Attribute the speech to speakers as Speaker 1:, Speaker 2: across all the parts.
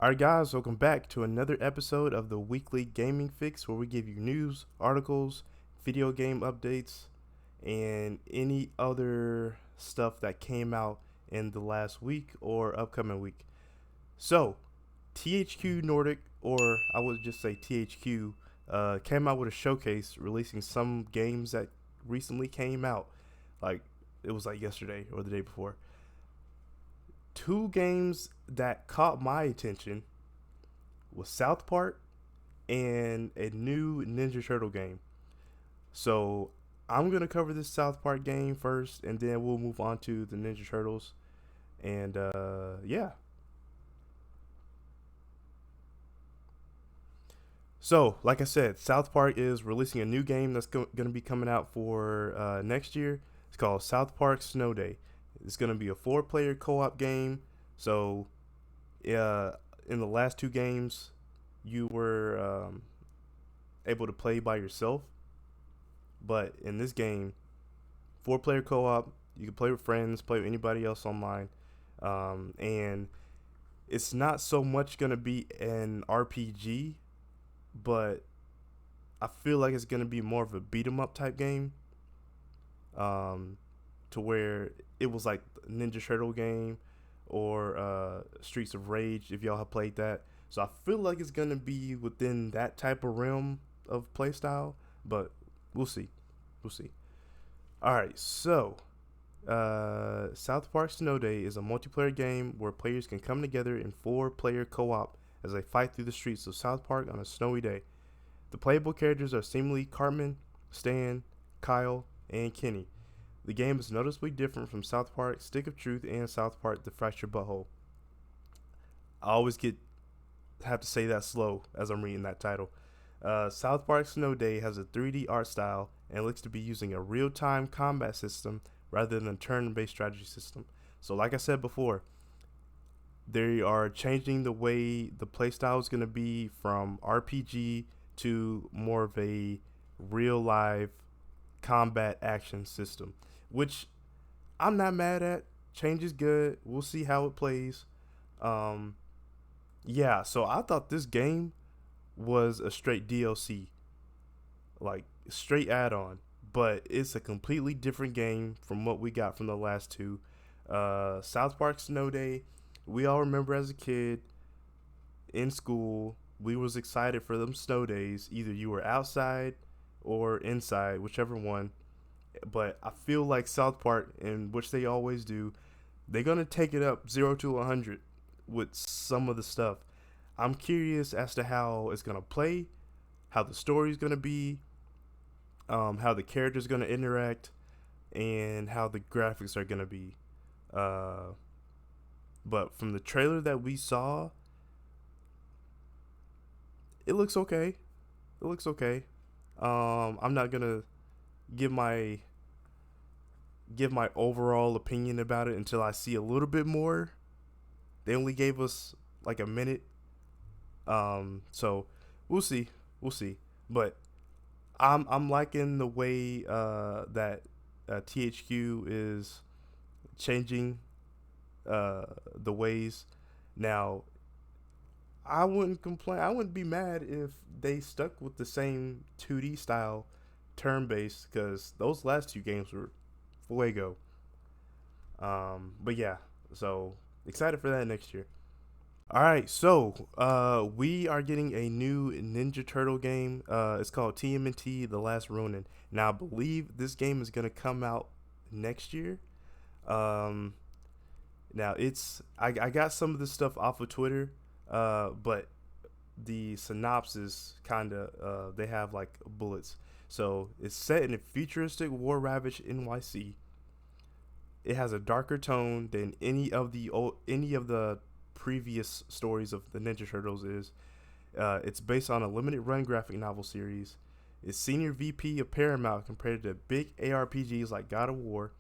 Speaker 1: Alright, guys, welcome back to another episode of the Weekly Gaming Fix, where we give you news, articles, video game updates, and any other stuff that came out in the last week or upcoming week. So, THQ Nordic, or I would just say THQ, came out with a showcase releasing some games that recently came out. Like, it was like yesterday or the day before. Two games that caught my attention was South Park and a new Ninja Turtle game. So I'm gonna cover this South Park game first, and then we'll move on to the Ninja Turtles. And yeah. So, like I said, South Park is releasing a new game that's going to be coming out for next year. It's called South Park Snow Day. It's going to be a four-player co-op game. So, uh, in the last two games, you were able to play by yourself, but in this game, four-player co-op, you can play with friends, play with anybody else online, and it's not so much going to be an RPG, but I feel like it's going to be more of a beat 'em up type game, um, to where it was like Ninja Turtle game or Streets of Rage, if y'all have played that. So I feel like it's gonna be within that type of realm of playstyle, but we'll see. We'll see. All right, so South Park Snow Day is a multiplayer game where players can come together in four-player co-op as they fight through the streets of South Park on a snowy day. The playable characters are seemingly Cartman, Stan, Kyle, and Kenny. The game is noticeably different from South Park Stick of Truth and South Park The Fractured Butthole. I always have to say that slow as I'm reading that title. South Park Snow Day has a 3D art style and looks to be using a real-time combat system rather than a turn-based strategy system. So, like I said before, they are changing the way the playstyle is going to be from RPG to more of a real live combat action system, which I'm not mad at. Change is good. We'll see how it plays. Um, yeah, so I thought this game was a straight DLC, like straight add-on, but it's a completely different game from what we got from the last two. South Park Snow Day, we all remember as a kid in school, we was excited for them snow days. Either you were outside or inside, whichever one. But I feel like South Park, in which they always do, they're gonna take it up 0 to 100 with some of the stuff. I'm curious as to how it's gonna play, how the story's gonna be, how the characters gonna interact, and how the graphics are gonna be. Uh, but from the trailer that we saw, it looks okay. It looks okay. I'm not gonna give my overall opinion about it until I see a little bit more. They only gave us like a minute, so we'll see, we'll see. But I'm liking the way that THQ is changing the ways. Now, I wouldn't complain. I wouldn't be mad if they stuck with the same 2D style turn based, because those last two games were fuego. But yeah, so excited for that next year. All right, so we are getting a new Ninja Turtle game. It's called TMNT: The Last Ronin. Now I believe this game is gonna come out next year. Um, Now I got some of this stuff off of Twitter, but the synopsis kind of they have like bullets. So it's set in a futuristic war ravaged NYC. It has a darker tone than any of the previous stories of the Ninja Turtles is. It's based on a limited run graphic novel series. It's senior VP of Paramount compared to big ARPGs like God of War,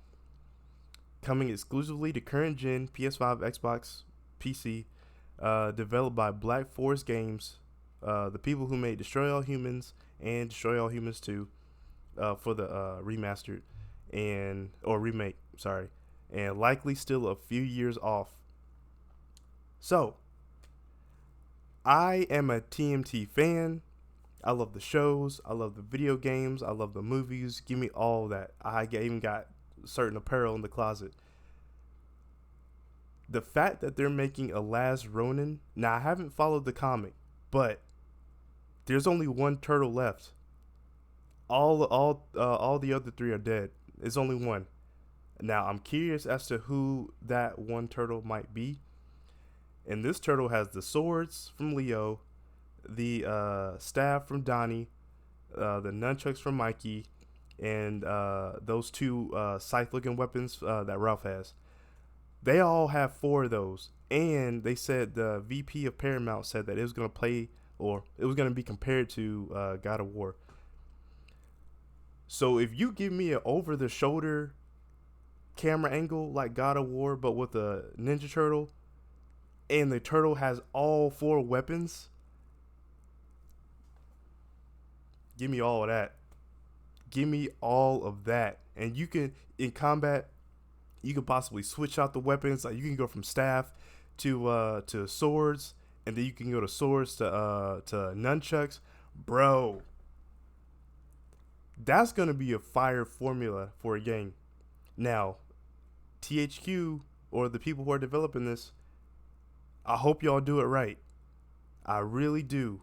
Speaker 1: coming exclusively to current gen PS5, Xbox, PC. Developed by Black Forest Games, the people who made Destroy All Humans and Destroy All Humans 2 for the remastered and or remake, sorry, and likely still a few years off. So I am a TMT fan. I love the shows. I love the video games. I love the movies. Give me all that. I even got certain apparel in the closet. The fact that they're making a last Ronin. Now I haven't followed the comic, but there's only one turtle left. All the other three are dead. There's only one. Now I'm curious as to who that one turtle might be. And this turtle has the swords from Leo, the staff from Donnie, the nunchucks from Mikey, and those two scythe-looking weapons that Ralph has. They all have 4 of those, and they said the VP of Paramount said that it was going to play, or it was going to be compared to God of War. So if you give me an over-the-shoulder camera angle like God of War, but with a Ninja Turtle, and the turtle has all 4 weapons, give me all of that. Give me all of that. And you can, in combat, you can possibly switch out the weapons. Like you can go from staff to swords, and then you can go to swords to nunchucks. Bro, that's gonna be a fire formula for a game. Now, THQ or the people who are developing this, I hope y'all do it right. I really do,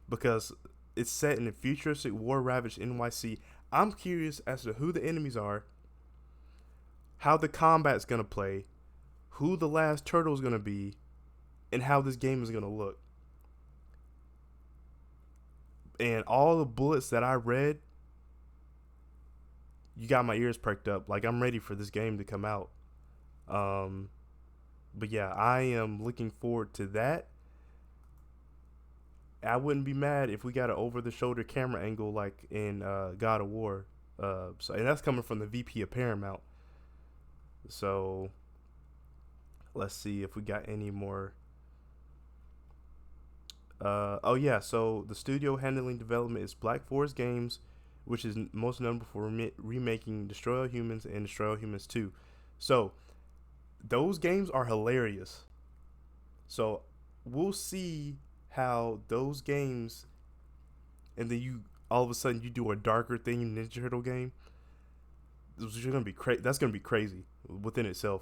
Speaker 1: because it's set in a futuristic war-ravaged NYC. I'm curious as to who the enemies are, how the combat's gonna play, who the last turtle's gonna be, and how this game is gonna look. And all the bullets that I read, you got my ears perked up. Like, I'm ready for this game to come out. But yeah, I am looking forward to that. I wouldn't be mad if we got an over-the-shoulder camera angle like in God of War. And that's coming from the VP of Paramount. So let's see if we got any more. Oh yeah, so the studio handling development is Black Forest Games, which is most notable for remaking Destroy All Humans and Destroy All Humans 2. So those games are hilarious. So we'll see how those games, and then you all of a sudden you do a darker theme Ninja Turtle game. That's gonna be crazy within itself.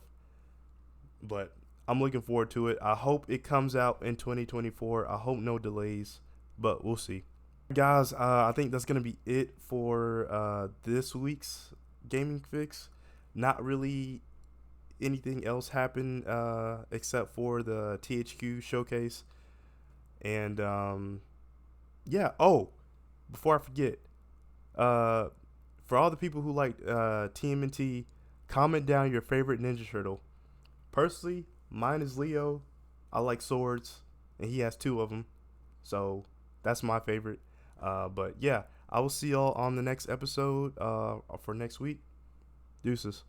Speaker 1: But I'm looking forward to it. I hope it comes out in 2024. I hope no delays, but we'll see. Guys, I think that's gonna be it for this week's gaming fix. Not really anything else happened except for the THQ showcase. And yeah. Oh, before I forget, for all the people who like TMNT, comment down your favorite Ninja Turtle. Personally, mine is Leo. I like swords, and he has 2 of them, so that's my favorite. But yeah, I will see y'all on the next episode for next week. Deuces.